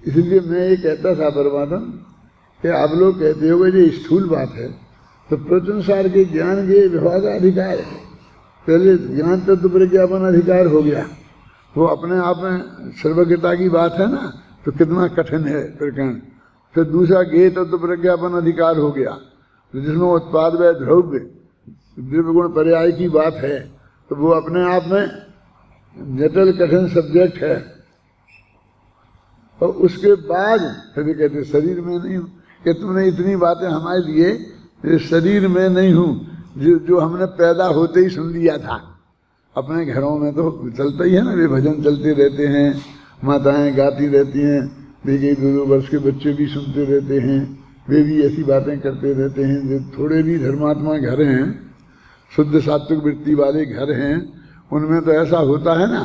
इसलिए मैं ये कहता था परमात्म कि आप लोग कहते हो ये स्थूल बात है, तो प्रत्युसार के ज्ञान के विभाग का अधिकार है। पहले ज्ञान तत्व प्रज्ञापन अधिकार हो गया, वो अपने आप में सर्वज्ञता की बात है ना, तो कितना कठिन है प्रकरण। फिर दूसरा ज्ञेय तत्व प्रज्ञापन अधिकार हो गया, तो जिसमें उत्पाद व द्रव्य द्रव्य गुण पर्याय की बात है, तो वो अपने आप में जटिल कठिन सब्जेक्ट है। और उसके बाद फिर भी कहते शरीर में नहीं हूँ, कि तुमने इतनी बातें हमारे लिए शरीर में नहीं हूँ जो हमने पैदा होते ही सुन लिया था। अपने घरों में तो चलता ही है ना, वे भजन चलते रहते हैं, माताएं गाती रहती हैं, वे 2-2 वर्ष के बच्चे भी सुनते रहते हैं, वे भी ऐसी बातें करते रहते हैं। जो थोड़े भी धर्मात्मा घर हैं, शुद्ध सात्विक वृत्ति वाले घर हैं, उनमें तो ऐसा होता है ना।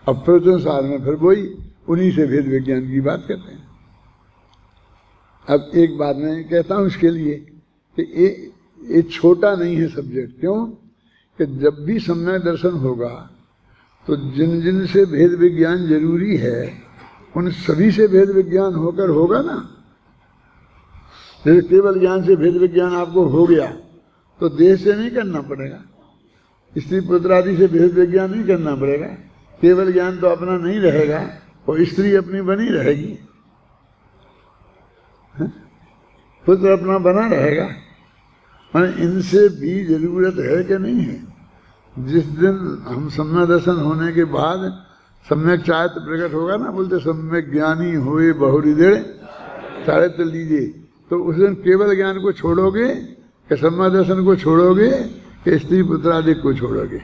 अब प्रत्युसार में फिर वही उन्हीं से भेद विज्ञान की बात करते हैं। अब एक बात मैं कहता हूँ इसके लिए कि ये छोटा नहीं है सब्जेक्ट। क्यों कि जब भी सम्यक दर्शन होगा तो जिन जिन से भेद विज्ञान जरूरी है उन सभी से भेद विज्ञान होकर होगा ना। जैसे केवल ज्ञान से भेद विज्ञान आपको हो गया तो देह से नहीं करना पड़ेगा, स्त्री पुत्र आदि से भेद विज्ञान नहीं करना पड़ेगा। केवल ज्ञान तो अपना नहीं रहेगा और स्त्री अपनी बनी रहेगी, पुत्र अपना बना रहेगा। मैंने इनसे भी जरूरत है कि नहीं है। जिस दिन हम सम्यक दर्शन होने के बाद सम्यक चारित्र प्रकट होगा ना, बोलते सम्यक ज्ञानी हुए बहुहृदय चारित्र लीजिए, तो उस दिन केवल ज्ञान को छोड़ोगे कि सम्यक दर्शन को छोड़ोगे कि स्त्री पुत्र आदि को छोड़ोगे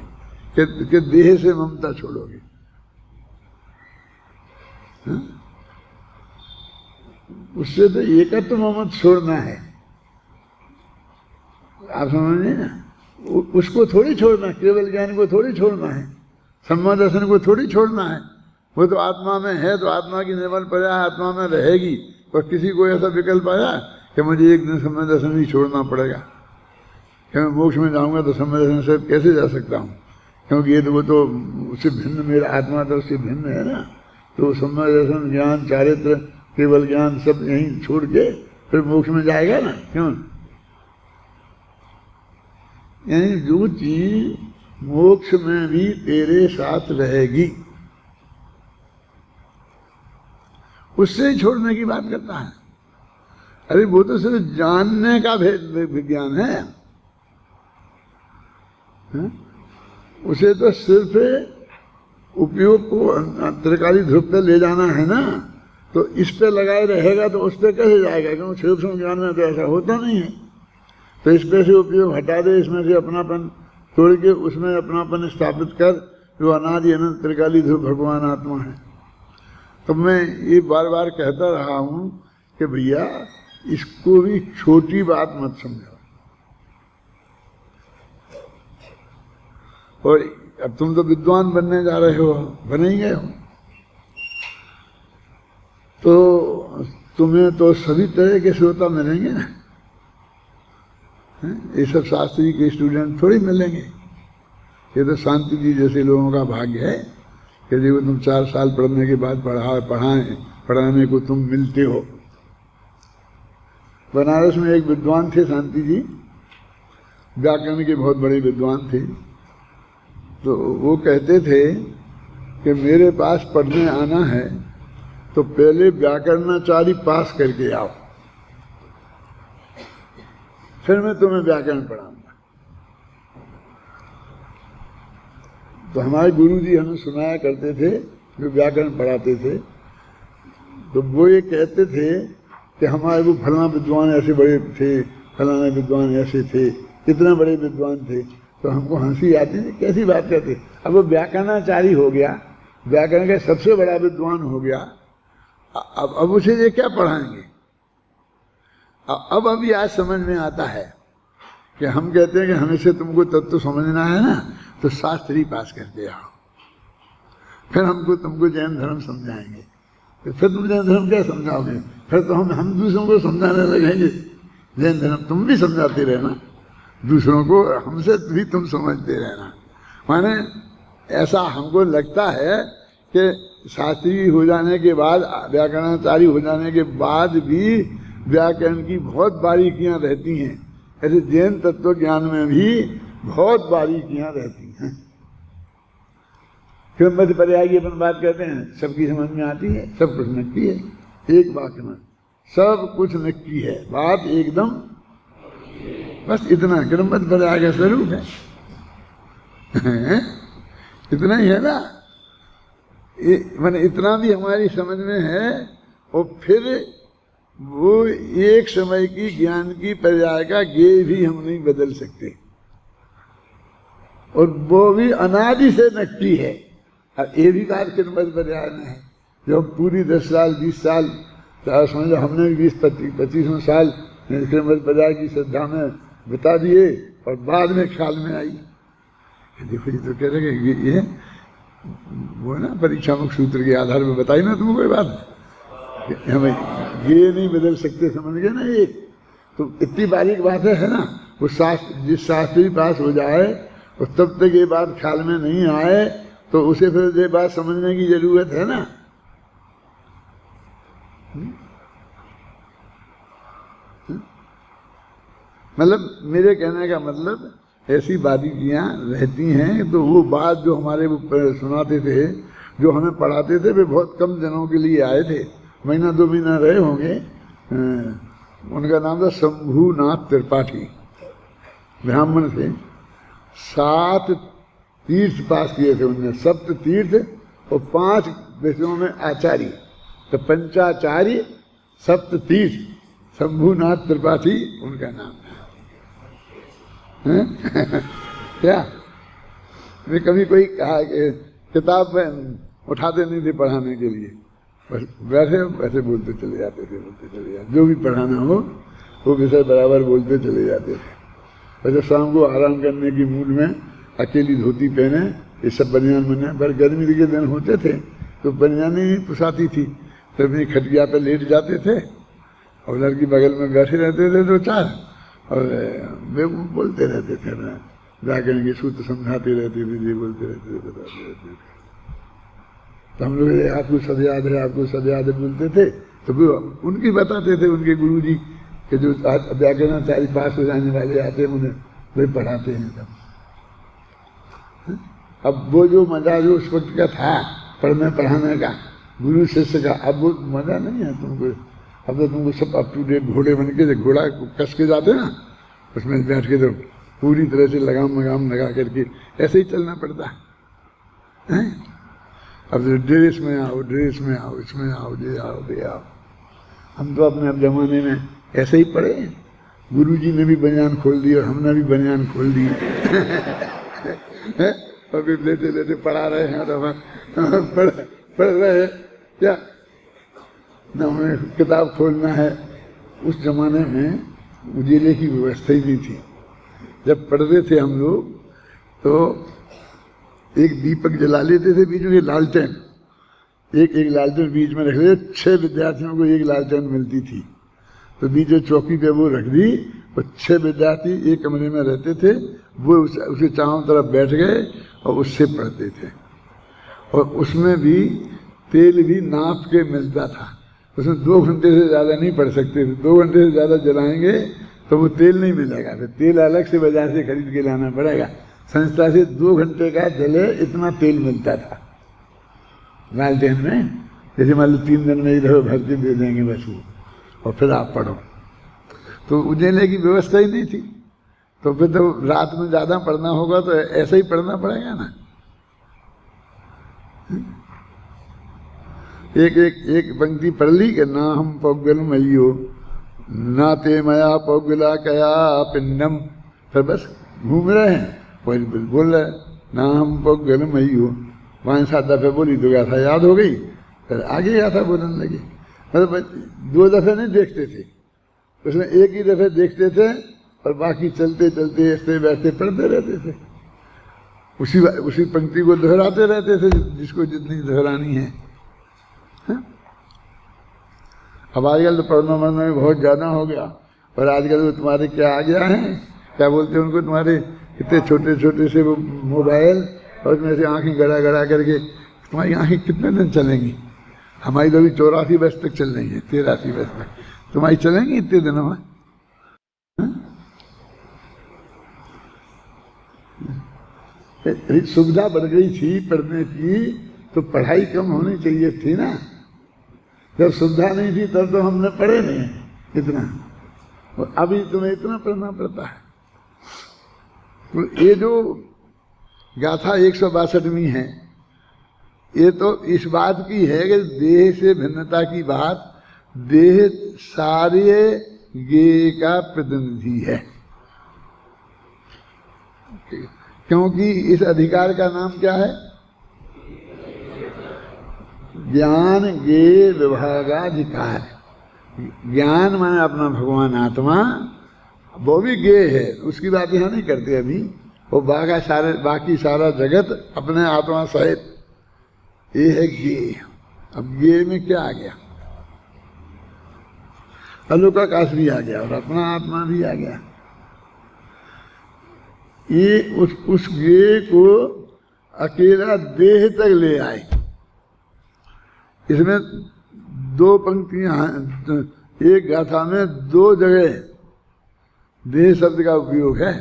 कि देह से ममता छोड़ोगे। उससे तो एकत्व ममत छोड़ना है, आप समझिए ना। उसको थोड़ी छोड़ना, केवल ज्ञान को थोड़ी छोड़ना है, सम्यक दर्शन को थोड़ी छोड़ना है। वो तो आत्मा में है, तो आत्मा की निर्मल प्रजा आत्मा में रहेगी। और किसी को ऐसा विकल्प आया कि मुझे एक दिन सम्यक दर्शन ही छोड़ना पड़ेगा, कि मैं मोक्ष में जाऊंगा तो सम्यक दर्शन से कैसे जा सकता हूँ, क्योंकि ये तो वो तो उससे भिन्न, मेरा आत्मा तो उससे भिन्न है ना। तो सम्यक दर्शन ज्ञान चारित्र केवल ज्ञान सब यहीं छोड़ के फिर मोक्ष में जाएगा ना, क्यों। यानी जो चीज मोक्ष में भी तेरे साथ रहेगी उससे ही छोड़ने की बात करता है। अरे वो तो सिर्फ जानने का विज्ञान है, उसे तो सिर्फ उपयोग को त्रिकाली ध्रुव पे ले जाना है ना। तो इस पे लगाए रहेगा तो उस पे कैसे जाएगा, क्योंकि सूक्ष्म ज्ञान में तो ऐसा होता नहीं है। तो इस पे से उपयोग हटा दे, इसमें से अपनापन छोड़ के उसमें अपनापन स्थापित कर, जो अनादि अनंत त्रिकाली ध्रुव भगवान आत्मा है। तो मैं ये बार बार कहता रहा हूँ कि भैया इसको भी छोटी बात मत समझो। और अब तुम तो विद्वान बनने जा रहे हो, बने ही गए हो, तो तुम्हें तो सभी तरह के श्रोता मिलेंगे ना। ये सब शास्त्री के स्टूडेंट थोड़ी मिलेंगे। ये तो शांति जी जैसे लोगों का भाग्य है कि देखो तुम 4 साल पढ़ने के बाद पढ़ाने को तुम मिलते हो। बनारस में एक विद्वान थे शांति जी, व्याकरण के बहुत बड़े विद्वान थे। तो वो कहते थे कि मेरे पास पढ़ने आना है तो पहले व्याकरणाचार्य पास करके आओ, फिर मैं तुम्हें व्याकरण पढ़ाऊंगा। तो हमारे गुरु जी हमें सुनाया करते थे, जो व्याकरण पढ़ाते थे, तो वो ये कहते थे कि हमारे वो फलाना विद्वान ऐसे बड़े थे, फलाना विद्वान ऐसे थे, इतने बड़े विद्वान थे। तो हमको हंसी आती थी, कैसी बात करते। अब वो व्याकरणाचार्य हो गया, व्याकरण का सबसे बड़ा विद्वान हो गया, अब उसे ये क्या पढ़ाएंगे। अब अभी आज समझ में आता है कि हम कहते हैं कि हमेशा तुमको तत्व समझना है ना, तो शास्त्र ही पास करके आओ, फिर हमको तुमको जैन धर्म समझाएंगे। तो फिर तुम जैन धर्म क्या समझाओगे, फिर तो हम दूसरों को समझाने लगेंगे। जैन धर्म तुम भी समझाते रहना दूसरों को, हमसे भी तुम समझते रहना। माने ऐसा हमको लगता है कि शास्त्री हो जाने के बाद, व्याकरणाचार्य हो जाने के बाद भी व्याकरण की बहुत बारीकियां रहती हैं। ऐसे जैन तत्व ज्ञान में भी बहुत बारीकियां रहती हैं। क्यों मध्य पर्याय की अपन बात कहते हैं, सबकी समझ में आती है, सब कुछ नक्की है, एक वाक्य में सब कुछ नक्की है, बात एकदम, बस इतना क्रमबद्ध पर्याय का स्वरूप है। इतना ही है ना, मैंने इतना भी हमारी समझ में है। और फिर वो एक समय की ज्ञान की पर्याय का गे भी हम नहीं बदल सकते, और वो भी अनादि से नक्की है। अब ये भी बात क्रमबद्ध पर्याय में है। जो पूरी 10 साल 20 साल समझ लो, हमने भी 20-25 साल क्रमबद्ध पर्याय की श्रद्धा में बिता दिए, और बाद में ख्याल में आई, देखो ये तो कह रहे कि ये वो ना परीक्षा मुख सूत्र के आधार पर बताई ना तुमको कोई बात, हमें ये नहीं बदल सकते, समझ गए ना। ये तो इतनी बारीक बात है ना। वो शास्त्र, जिस शास्त्री पास हो जाए और तब तक ये बात ख्याल में नहीं आए, तो उसे फिर ये बात समझने की जरूरत है ना। मतलब मेरे कहने का मतलब, ऐसी बारीकियां रहती हैं। तो वो बात जो हमारे वो सुनाते थे, जो हमें पढ़ाते थे, वे बहुत कम दिनों के लिए आए थे, महीना 2 महीना रहे होंगे। उनका नाम था शंभूनाथ त्रिपाठी, ब्राह्मण थे। 7 तीर्थ पास किए थे उनने, 7 तीर्थ और 5 विषयों में आचार्य, तो पंचाचार्य 7 तीर्थ, शंभूनाथ त्रिपाठी उनका नाम है। क्या वे कभी कोई किताब में उठाते नहीं थे पढ़ाने के लिए, बस वैसे वैसे बोलते चले जाते थे, जो भी पढ़ाना हो वो विषय बराबर बोलते चले जाते थे। वैसे शाम को आराम करने की मूड में अकेली धोती पहने, ये सब बनियान बने, पर गर्मी के दिन होते थे तो बनियान ही पुसाती थी, तो अपनी खटिया पे लेट जाते थे, और लड़की बगल में बैठे रहते थे 2-4, और वे बोलते रहते थे, व्याकरण के सूत्र समझाते रहते थे, ये बोलते रहते थे, बताते रहते थे। तो हम लोग आपको सब याद है, आपको सब याद है बोलते थे, तो वो उनकी बताते थे, उनके गुरुजी के जो व्याकरणाचार्य पास हो जाने वाले आते हैं, उन्हें वे पढ़ाते हैं सब। अब वो जो मजा जो उस वक्त का था पढ़ने पढ़ाने का, गुरु शिष्य का, अब वो मजा नहीं है तुमको। अब तो तुमको सब अप टू डेट घोड़े बन के, घोड़ा कस के जाते ना, उसमें बैठ के तो पूरी तरह से लगाम लगा करके ऐसे ही चलना पड़ता है। अब तो ड्रेस में आओ, इसमें आओ, ये आओ। हम तो अपने अब जमाने में ऐसे ही पढ़े, गुरुजी ने भी बनियान खोल दी और हमने भी बनियान खोल दी। अभी लेते पढ़ा रहे हैं, तो पढ़ रहे हैं क्या न, हमें किताब खोलना है। उस जमाने में उजीले की व्यवस्था ही नहीं थी। जब पढ़ते थे हम लोग तो एक दीपक जला लेते थे, बीच में लालटेन, एक लालटेन बीच में रख लेते, 6 विद्यार्थियों को एक लालटेन मिलती थी, तो बीच में चौकी पे वो रख दी, और 6 विद्यार्थी एक कमरे में रहते थे, वो उसे चारों तरफ बैठ गए और उससे पढ़ते थे। और उसमें भी तेल भी नाप के मिलता था, उसमें 2 घंटे से ज़्यादा नहीं पढ़ सकते थे। 2 घंटे से ज़्यादा जलाएंगे तो वो तेल नहीं मिलेगा, फिर तेल अलग से बाजार से खरीद के लाना पड़ेगा। संस्था से 2 घंटे का जले इतना तेल मिलता था लालटेन में। जैसे मान लो 3 दिन में इधर भर के दे देंगे बस वो, और फिर आप पढ़ो। तो उजाले की व्यवस्था ही नहीं थी, तो फिर तो रात में ज़्यादा पढ़ना होगा तो ऐसे ही पढ़ना पड़ेगा ना। एक पंक्ति पढ़ ली कि ना हम पौगल मइयो ना ते मया पौगला कया पिंडम, फिर बस घूम रहे हैं, बोल रहे ना हम पौगल मइयो, 5-7 दफे बोली तो गाथा याद हो गई, फिर आगे गाथा बोलने लगी। मतलब 2 दफे नहीं देखते थे, उसमें एक ही दफे देखते थे, और बाकी चलते चलते ऐसे बैठते पढ़ते रहते थे। उसी पंक्ति को दोहराते रहते थे जिसको जितनी दोहरानी है। अब आजकल तो पढ़ना मरना भी बहुत ज़्यादा हो गया, और आजकल वो तुम्हारे क्या आ गया है, क्या बोलते हैं उनको, तुम्हारे इतने छोटे छोटे से वो मोबाइल, और उसमें से आँखें गड़ा करके तुम्हारी आंखें कितने दिन चलेंगी? हमारी तो अभी 84 वर्ष तक चल रही है, 83 वर्ष तक, तुम्हारी चलेंगी इतने दिनों में? सुविधा बढ़ गई थी पढ़ने की तो पढ़ाई कम होनी चाहिए थी ना। जब सुविधा नहीं थी तब तो हमने पढ़े नहीं इतना, और अभी तुम्हें इतना पढ़ना पड़ता है। तो ये जो गाथा 162वीं है, ये तो इस बात की है कि देह से भिन्नता की बात, देह सारे ज्ञेय का प्रतिनिधि है, क्योंकि इस अधिकार का नाम क्या है? ज्ञान ज्ञेय विभागाधिकार। ज्ञान माने अपना भगवान आत्मा, वो भी ज्ञेय है, उसकी बात यहाँ नहीं करते अभी। वो बाकी सारा जगत अपने आत्मा सहित, ये है ज्ञेय। अब ज्ञेय में क्या आ गया? अलौकिक भी आ गया और अपना आत्मा भी आ गया। ये उस ज्ञेय को अकेला देह तक ले आए। इसमें दो पंक्तियां हैं, एक गाथा में दो जगह देह शब्द का उपयोग है।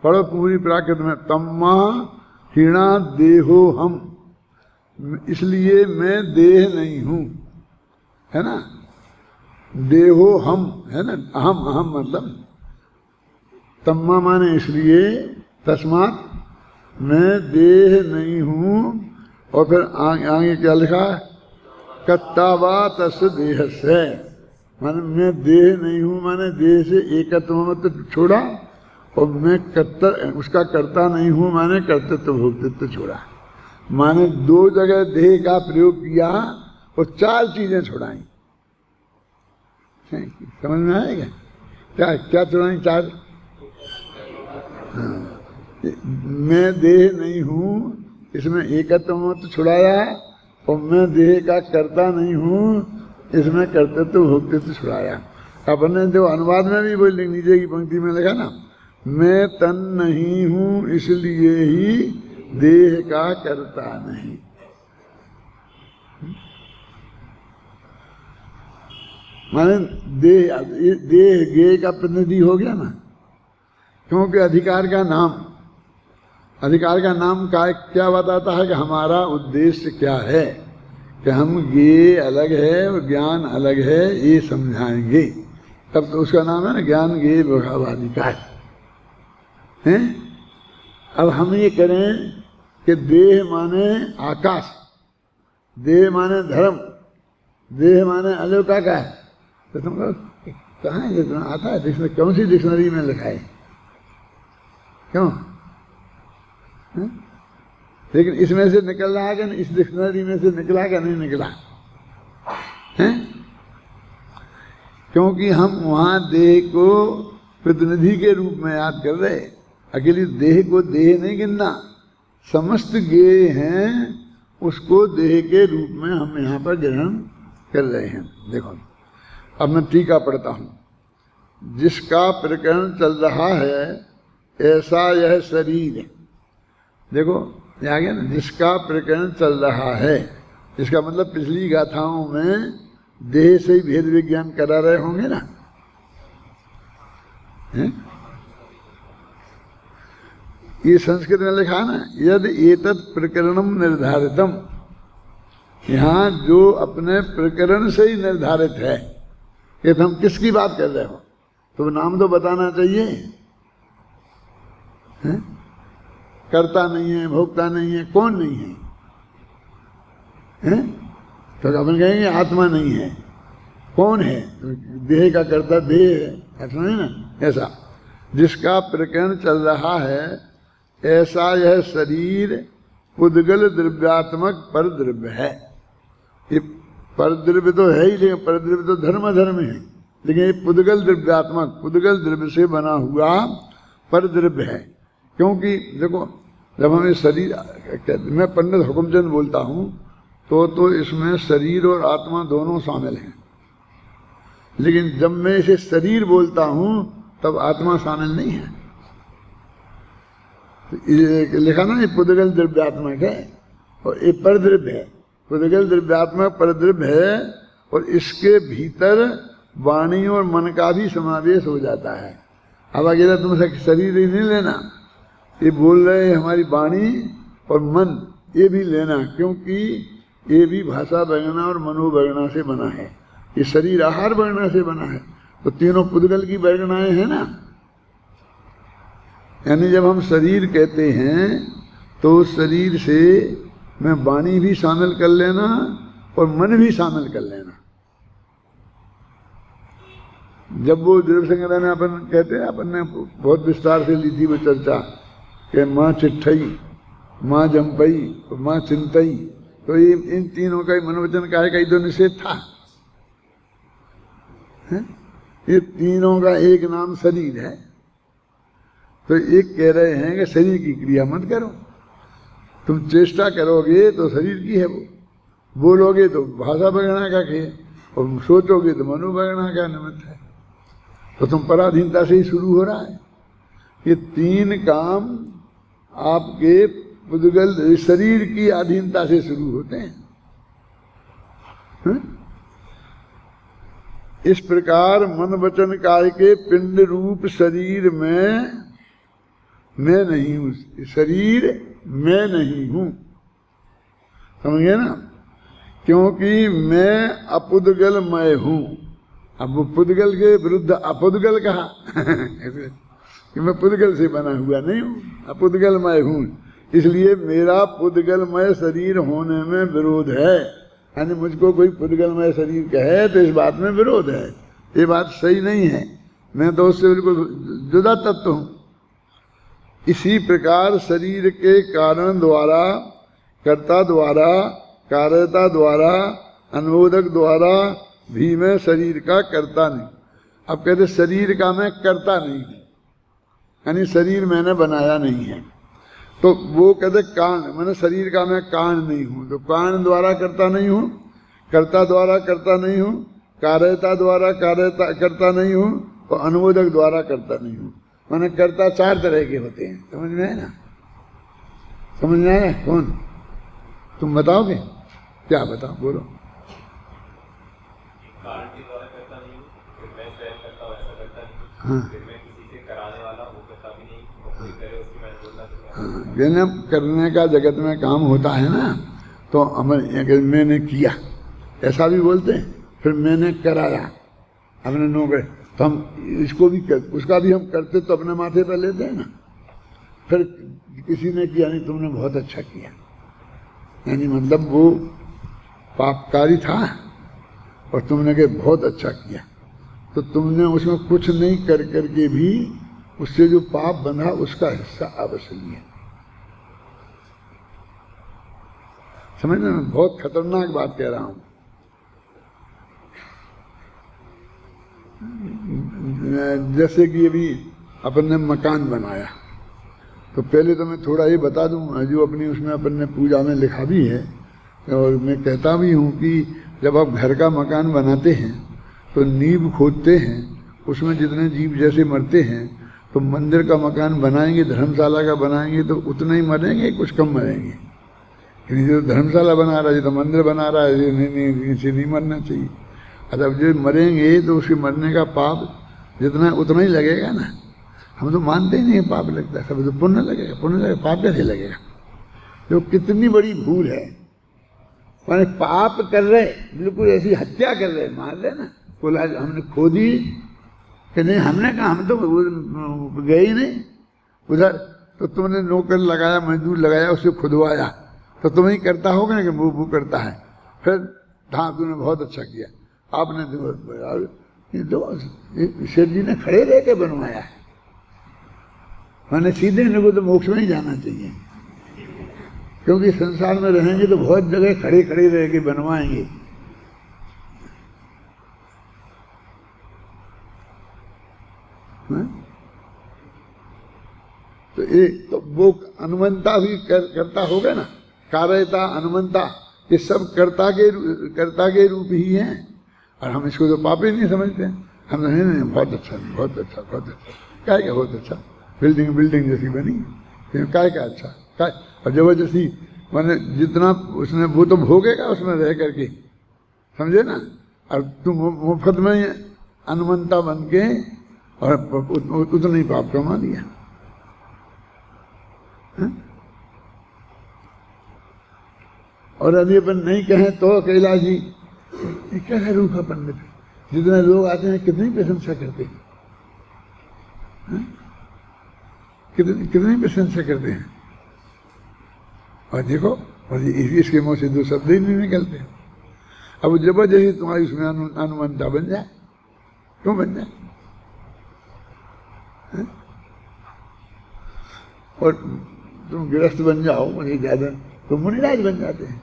पढ़ो पूरी प्राकृत में, तम्मा हीणा देहो हम, इसलिए मैं देह नहीं हूं, है ना। देहो हम है ना, अहम अहम मतलब तम्मा माने इसलिए, तस्मात मैं देह नहीं हूं। और फिर आगे क्या लिखा है? कत्तावा तस् देह से, माने मैं देह नहीं हूं, माने देह से एकत्व मत छोड़ा, और मैं उसका कर्ता नहीं हूं, माने कर्तृत्व भोक्तृत्व छोड़ा। माने दो जगह देह का प्रयोग किया और चार चीजें छुड़ाई। समझ में आएगा? क्या क्या छुड़ाई? चार। हाँ, मैं देह नहीं हूं, इसमें एकत्व मत छुड़ाया, और मैं देह का कर्ता नहीं हूं, इसमें कर्तृत्व भोक्तृत्व छुड़ाया। अपने जो अनुवाद में भी बोल नीचे की पंक्ति में लिखा ना, मैं तन नहीं हूं इसलिए ही देह का कर्ता नहीं। माने देह ज्ञेय का प्रतिनिधि हो गया ना, क्योंकि अधिकार का नाम का क्या बताता है कि हमारा उद्देश्य क्या है, कि हम ज्ञेय अलग है और ज्ञान अलग है, ये समझाएंगे। तब तो उसका नाम है ना ज्ञान ज्ञेय विभागाधिकार है। अब हम ये करें कि देह माने आकाश, देह माने धर्म, देह माने अलौकिक है, तो तुम कहाँ है? जितना आता है डिक्शनरी, कौन सी डिक्शनरी में लिखा है? क्यों है? लेकिन इसमें से निकल रहा है कि इस डिक्शनरी में से निकला कि नहीं निकला है? क्योंकि हम वहां देह को प्रतिनिधि के रूप में याद कर रहे, अकेली देह को देह नहीं गिनना, समस्त ज्ञेय हैं उसको देह के रूप में हम यहाँ पर ग्रहण कर रहे हैं। देखो अब मैं टीका पढ़ता हूं। जिसका प्रकरण चल रहा है ऐसा यह शरीर, देखो आ गया ना, जिसका प्रकरण चल रहा है, इसका मतलब पिछली गाथाओं में देह से ही भेद विज्ञान करा रहे होंगे ना, है? ये संस्कृत में लिखा ना, यद एतत् प्रकरणम निर्धारितम, यहाँ जो अपने प्रकरण से ही निर्धारित है, कि तुम किसकी बात कर रहे हो, तो नाम तो बताना चाहिए, है? कर्ता नहीं है, भोक्ता नहीं है, कौन नहीं है, हैं? तो अपन कहेंगे आत्मा नहीं है, कौन है? देह का कर्ता देह है, ऐसा नहीं ना। ऐसा जिसका प्रकरण चल रहा है ऐसा यह शरीर पुद्गल द्रव्यात्मक पर द्रव्य है। ये पर द्रव्य तो है ही, लेकिन पर द्रव्य तो धर्म धर्म है, लेकिन ये पुद्गल द्रव्यात्मक, पुद्गल द्रव्य से बना हुआ पर द्रव्य है। क्योंकि देखो जब हमें शरीर, मैं पंडित हुकुमचंद बोलता हूँ तो इसमें शरीर और आत्मा दोनों शामिल हैं, लेकिन जब मैं इसे शरीर बोलता हूँ तब आत्मा शामिल नहीं है। लिखा ना ये पुद्गल द्रव्यात्मक है, और ये परद्रव्य है, पुद्गल द्रव्यात्मक परद्रव्य है, और इसके भीतर वाणी और मन का भी समावेश हो जाता है। अब अकेला तुम शरीर ही नहीं लेना, ये बोल रहे हैं हमारी वाणी और मन, ये भी लेना, क्योंकि ये भी भाषा वर्णना और मनोवर्णना से बना है। ये शरीर आहार वर्णना से बना है, तो तीनों पुद्गल की वर्णनाएं हैं ना। यानी जब हम शरीर कहते हैं तो शरीर से में वाणी भी शामिल कर लेना और मन भी शामिल कर लेना। जब वो द्रव्य संग्रह में अपन कहते हैं, अपन ने बहुत विस्तार से ली थी वो चर्चा कि माँ चिट्ठई, माँ जम्पई और माँ चिंतई, तो ये इन तीनों का ही मनोवचन काय का ही तो निषेध था। ये तीनों का एक नाम शरीर है, तो एक कह रहे हैं कि शरीर की क्रिया मत करो, तुम चेष्टा करोगे तो शरीर की है, वो बोलोगे तो भाषा वर्णना का है, और सोचोगे तो मनोवर्णना का निमित्त है, तो तुम पराधीनता से ही शुरू हो रहा है। ये तीन काम आपके पुद्गल शरीर की अधीनता से शुरू होते हैं। इस प्रकार मन वचन काय के पिंड रूप शरीर में मैं नहीं हूं, शरीर मैं नहीं हूं, समझ गए ना, क्योंकि मैं अपुद्गलमय हूं। अब वो पुद्गल के विरुद्ध अपुद्गल कहा कि मैं पुद्गल से बना हुआ नहीं हूं, अपुद्गलमय हूं, इसलिए मेरा पुद्गलमय शरीर होने में विरोध है। यानी मुझको कोई पुद्गलमय शरीर कहे तो इस बात में विरोध है, ये बात सही नहीं है, मैं तो उससे बिल्कुल जुदा तत्व हूं। इसी प्रकार शरीर के कारण द्वारा, कर्ता द्वारा, कार्यता द्वारा, अनुमोदक द्वारा भी मैं शरीर का कर्ता नहीं। अब कहते शरीर का मैं कर्ता नहीं हूं, यानी शरीर मैंने बनाया नहीं है, तो वो कहते कारण, मैंने शरीर का मैं कारण नहीं हूं, तो कारण द्वारा करता नहीं हूं, कर्ता द्वारा करता नहीं हूं, कार्यता द्वारा कार्यता करता नहीं हूं, और अनुमोदक द्वारा करता नहीं हूं। मैंने कर्ता चार तरह के होते हैं, समझ में आया ना, समझ में आया? कौन तुम बताओगे? क्या बताओ, बोलो। कारण के द्वारा करता नहीं हूं, फिर मैं स्वयं करता हूं, ऐसा करता नहीं, हाँ, फिर मैं किसी से कराने वाला वो करता भी नहीं, और कोई करे उसकी मैं बोलना तो हाँ, जन्म करने का जगत में काम होता है ना, तो अमर मैंने किया ऐसा भी बोलते हैं, फिर मैंने कराया, हमने नौकरी, तो हम इसको भी कर, उसका भी हम करते तो अपने माथे पर लेते हैं ना। फिर किसी ने किया नहीं, तुमने बहुत अच्छा किया, यानी मतलब वो पापकारी था और तुमने कहा बहुत अच्छा किया, तो तुमने उसमें कुछ नहीं कर करके भी उससे जो पाप बंधा उसका हिस्सा अवश्य लिया। समझ में, बहुत खतरनाक बात कह रहा हूं। जैसे कि अभी अपन ने मकान बनाया, तो पहले तो मैं थोड़ा ये बता दूं, जो अपनी उसमें अपन ने पूजा में लिखा भी है, और मैं कहता भी हूँ कि जब आप घर का मकान बनाते हैं तो नींव खोदते हैं, उसमें जितने जीव जैसे मरते हैं, तो मंदिर का मकान बनाएंगे, धर्मशाला का बनाएंगे तो उतने ही मरेंगे, कुछ कम मरेंगे। जो धर्मशाला बना रहा है, तो मंदिर बना रहा है, नहीं इसे नहीं मरना चाहिए। अब जो मरेंगे तो उसके मरने का पाप जितना उतना ही लगेगा ना। हम तो मानते ही नहीं पाप लगता है, सब तो पुण्य लगेगा, पुण्य लगेगा, पाप कैसे लगेगा? जो कितनी बड़ी भूल है, माने पाप कर रहे, बिल्कुल ऐसी हत्या कर रहे, मार रहे ना, बोला हमने खोदी कि नहीं, हमने कहा, हम तो गए ही नहीं उधर, तो तुमने नौकर लगाया, मजदूर लगाया, उसे खुदवाया, तो तुम ही करता होगा ना कि वो करता है। फिर हाँ तुमने बहुत अच्छा किया, आपने तो ईश्वर जी ने खड़े रह के बनवाया है, मैंने सीधे इनको तो मोक्ष में ही जाना चाहिए, क्योंकि संसार में रहेंगे तो बहुत जगह खड़े खड़े रह के बनवाएंगे। तो एक तो वो अनुमंता भी करता होगा ना, कार्यता अनुमंता, ये सब कर्ता के रूप ही हैं, और हम इसको तो पाप ही नहीं समझते हैं। हम नहीं, बहुत अच्छा, बहुत अच्छा, बहुत अच्छा, काय का बहुत अच्छा, बिल्डिंग जैसी बनी, काय का अच्छा, काय, और जबरदस्ती मैंने जितना उसने वो तो भोगेगा उसमें रह करके, समझे ना। और तुम मुफ्त में अनुमंता बन के और उतना ही पाप कमा लिया। और यदि अपन नहीं कहें तो कैलाश जी ये क्या है रूखा पंडित, जितने लोग आते हैं कितनी प्रशंसा करते हैं, कितनी प्रशंसा करते हैं। और देखो, और इसके मुंह से दो शब्द ही नहीं निकलते। अब जबरदस्ती तुम्हारी उसमें अनुमंता बन जाए, क्यों बन जाए? और तुम गृहस्थ बन जाओ, मुझे ज्यादा तो मुनिराज बन जाते हैं।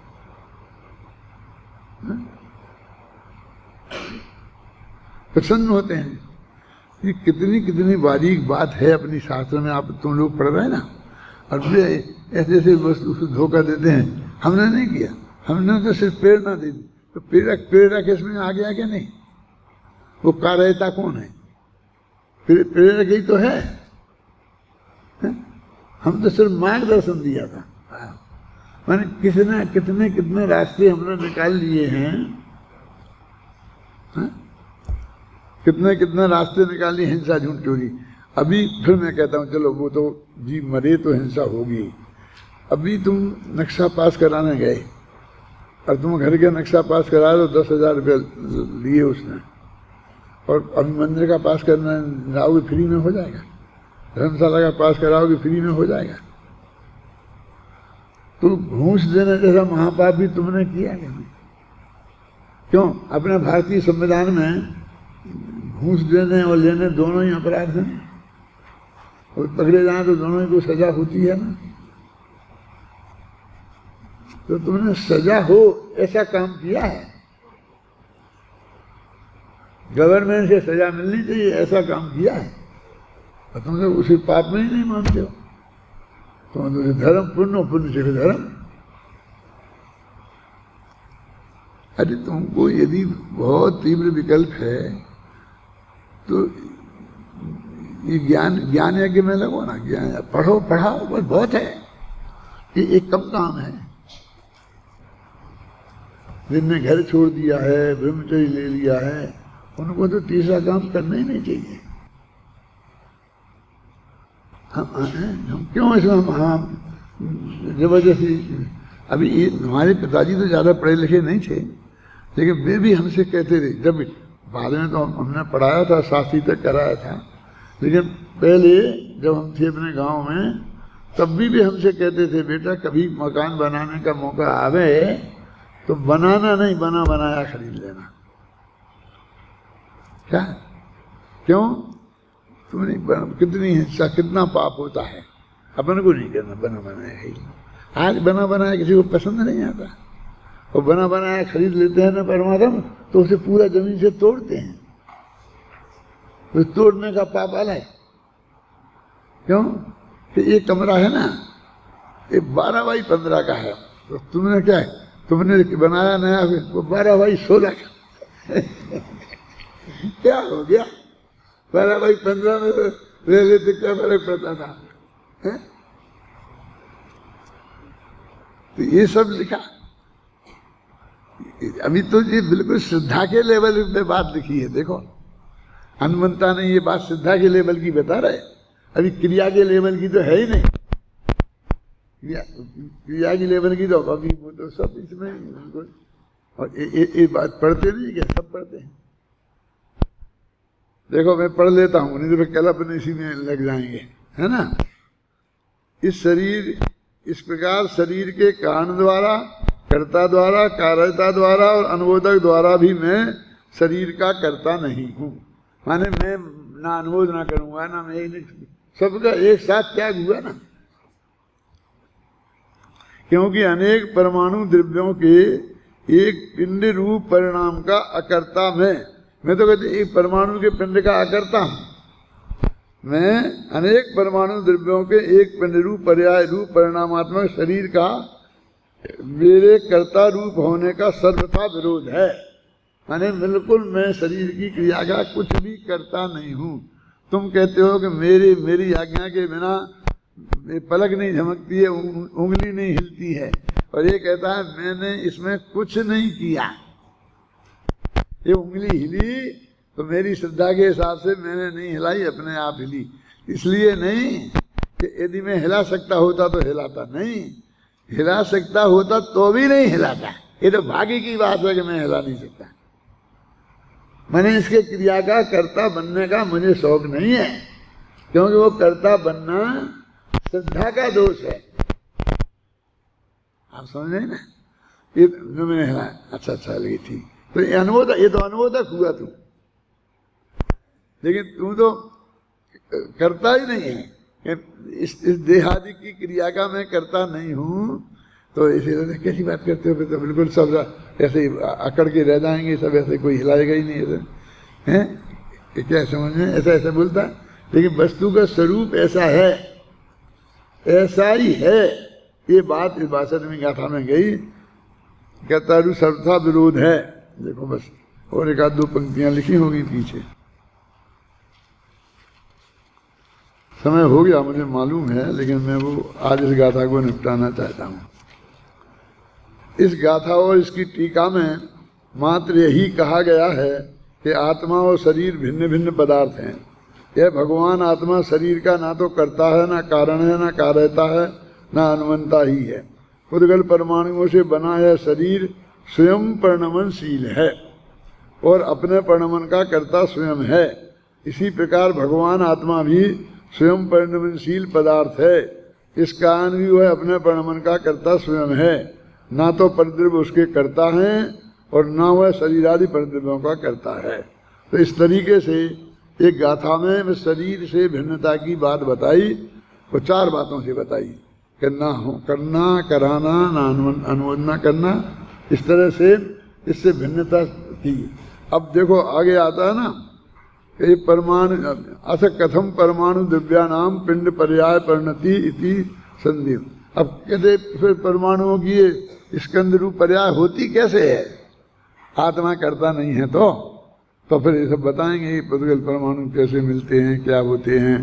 प्रसन्न होते हैं। ये कितनी कितनी बारीक बात है अपनी शास्त्र में, आप तुम लोग पढ़ रहे हैं ना। और वे ऐसे ऐसे बस उसको धोखा देते हैं। हमने नहीं किया, हमने तो सिर्फ प्रेरणा दी। तो प्रेरक इसमें आ गया क्या नहीं? वो कार्यता कौन है? प्रेरक ही तो है। हम तो सिर्फ मार्गदर्शन दिया था। मैंने किसने कितने कितने रास्ते हमने निकाल लिए हैं, कितने कितने रास्ते निकाल लिए, हिंसा झूठ चोरी। अभी फिर मैं कहता हूँ चलो वो तो जी मरे तो हिंसा होगी। अभी तुम नक्शा पास कराने गए और तुम घर के नक्शा पास करा दो, 10,000 रुपये लिए उसने। और अभी मंदिर का पास करना जाओगे फ्री में हो जाएगा, धर्मशाला का पास कराओगे फ्री में हो जाएगा। तो घूस देने जैसा महापाप भी तुमने किया कि नहीं? क्यों? अपने भारतीय संविधान में घूस देने और लेने दोनों ही अपराध हैं, और पकड़े जाए तो दोनों ही को सजा होती है ना। तो तुमने सजा हो ऐसा काम किया है, गवर्नमेंट से सजा मिलनी चाहिए ऐसा काम किया है, और तुम तो उसे पाप में ही नहीं मानते हो। तुम तो धर्म पुण्य, पुण्य से धर्म। अरे तुमको यदि बहुत तीव्र विकल्प है तो ये ज्ञान यज्ञ में लगो ना, ज्ञान पढ़ो, पढ़ाओ, बस बहुत है। ये एक कम काम है। जिनने घर छोड़ दिया है, ब्रह्मचर्य ले लिया है, उनको तो तीसरा काम करना ही नहीं चाहिए। हम क्यों इसमें हम जबरदस्ती। अभी ये हमारे पिताजी तो ज़्यादा पढ़े लिखे नहीं थे, लेकिन वे भी हमसे कहते थे, जब बाद में तो हमने पढ़ाया था, शास्त्री तक कराया था, लेकिन पहले जब हम थे अपने गांव में तब भी हमसे कहते थे, बेटा कभी मकान बनाने का मौका आवे तो बनाना नहीं, बना बनाया खरीद लेना। क्या? क्यों? तुमने कितनी हिंसा, कितना पाप होता है। अपन को नहीं करना बना बनाया ही। आज बना बनाया किसी को पसंद नहीं आता, और बना बनाया खरीद लेते हैं ना परमात्मा, तो उसे पूरा जमीन से तोड़ते हैं। तो तोड़ने का पाप अलग। क्यों? कि एक कमरा है ना, ये 12x15 का है, तो तुमने क्या है, तुमने बनाया नया, वो 12x16 का। क्या हो गया? 12x15 में ले लेते, क्या फर्क पड़ता था? है? तो ये सब लिखा। अभी तो ये बिल्कुल श्रद्धा के लेवल पे बात लिखी है। देखो हनुमंता ने ये बात श्रद्धा के लेवल की बता रहे, अभी क्रिया के लेवल की तो है ही नहीं। क्रिया की लेवल की तो अभी वो तो सब इसमें बिल्कुल। और ये बात पढ़ते नहीं क्या? सब पढ़ते हैं। देखो मैं पढ़ लेता हूँ, नहीं तो फिर कल अपने इसी में लग जाएंगे, है ना। इस शरीर, इस प्रकार शरीर के कारण द्वारा, कर्ता द्वारा, कार्यता द्वारा और अनुमोदक द्वारा भी मैं शरीर का कर्ता नहीं हूँ। माने मैं ना अनुमोद ना करूंगा ना मैं, सबका एक साथ त्याग हुआ ना। क्योंकि अनेक परमाणु द्रव्यों के एक पिंड रूप परिणाम का अकर्ता मैं तो कहते एक परमाणु के पिंड का अकर्ता हूं। मैं अनेक परमाणु द्रव्यों के एक पिंड रूप पर्याय रूप परिणामात्मक शरीर का मेरे कर्ता रूप होने का सर्वथा विरोध है। माने बिल्कुल मैं शरीर की क्रिया का कुछ भी करता नहीं हूँ। तुम कहते हो कि मेरी आज्ञा के बिना पलक नहीं झमकती है, उंगली नहीं हिलती है, और ये कहता है मैंने इसमें कुछ नहीं किया। ये उंगली हिली तो मेरी श्रद्धा के हिसाब से मैंने नहीं हिलाई, अपने आप हिली। इसलिए नहीं कि यदि मैं हिला सकता होता तो हिलाता, नहीं, हिला सकता होता तो भी नहीं हिलाता। ये तो भाग्य की बात है कि मैं हिला नहीं सकता। मैंने इसके क्रिया का कर्ता बनने का मुझे शौक नहीं है, क्योंकि वो कर्ता बनना श्रद्धा का दोष है। आप समझ रहे ना? ये जो मैंने हिलाया, अच्छा अच्छा लगी, ठीक, तो ये अनुमोदक, ये तो अनुमोदक हुआ तू, लेकिन तू तो करता ही नहीं है। इस देहादि की क्रिया का मैं करता नहीं हूँ, तो इसीलिए कैसी बात करते हो? फिर तो बिल्कुल सब ऐसे ही अकड़ के रह जाएंगे, सब ऐसे कोई हिलाएगा ही नहीं, ऐसे हैं क्या समझ में? ऐसा ऐसा बोलता, लेकिन वस्तु का स्वरूप ऐसा है, ऐसा ही है। ये बात इस भाषण में गाथा में गई, कहता सर्वथा विरोध है। देखो बस और एक आध दो पंक्तियां लिखी होगी पीछे। समय हो गया मुझे मालूम है, लेकिन मैं वो आज इस गाथा को निपटाना चाहता हूँ। इस गाथा और इसकी टीका में मात्र यही कहा गया है कि आत्मा और शरीर भिन्न भिन्न पदार्थ हैं। यह भगवान आत्मा शरीर का ना तो करता है, ना कारण है, ना कार्यता है, ना अनुमंता ही है। उद्गल परमाणुओं से बना यह शरीर स्वयं परिणमनशील है और अपने परिणमन का कर्ता स्वयं है। इसी प्रकार भगवान आत्मा भी स्वयं परिणमनशील पदार्थ है। इस कारण भी वह अपने परिणमन का कर्ता स्वयं है, ना तो परिद्रव्य उसके कर्ता हैं और ना वह शरीर आदि परिद्रव्यों का कर्ता है। तो इस तरीके से एक गाथा में शरीर से भिन्नता की बात बताई, वो चार बातों से बताई, करना हो, करना, कराना, ना अनुमोदना करना, इस तरह से इससे भिन्नता थी। अब देखो आगे आता है ना, ये परमाणु अथ कथम परमाणु द्रव्यानाम पिंड पर्याय परिणति इति संधि। अब कहते फिर परमाणुओं की ये स्कंद रूप पर्याय होती कैसे है? आत्मा करता नहीं है तो फिर ये सब बताएंगे कि पुद्गल परमाणु कैसे मिलते हैं, क्या होते हैं,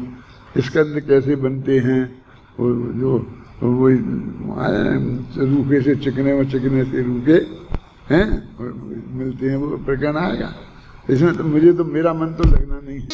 स्कंद कैसे बनते हैं, वो जो वही रूखे से चिकने और चिकने से रूखे हैं मिलते हैं, वो प्रकरण आएगा। इसमें तो मुझे तो मेरा मन तो लगना नहीं है।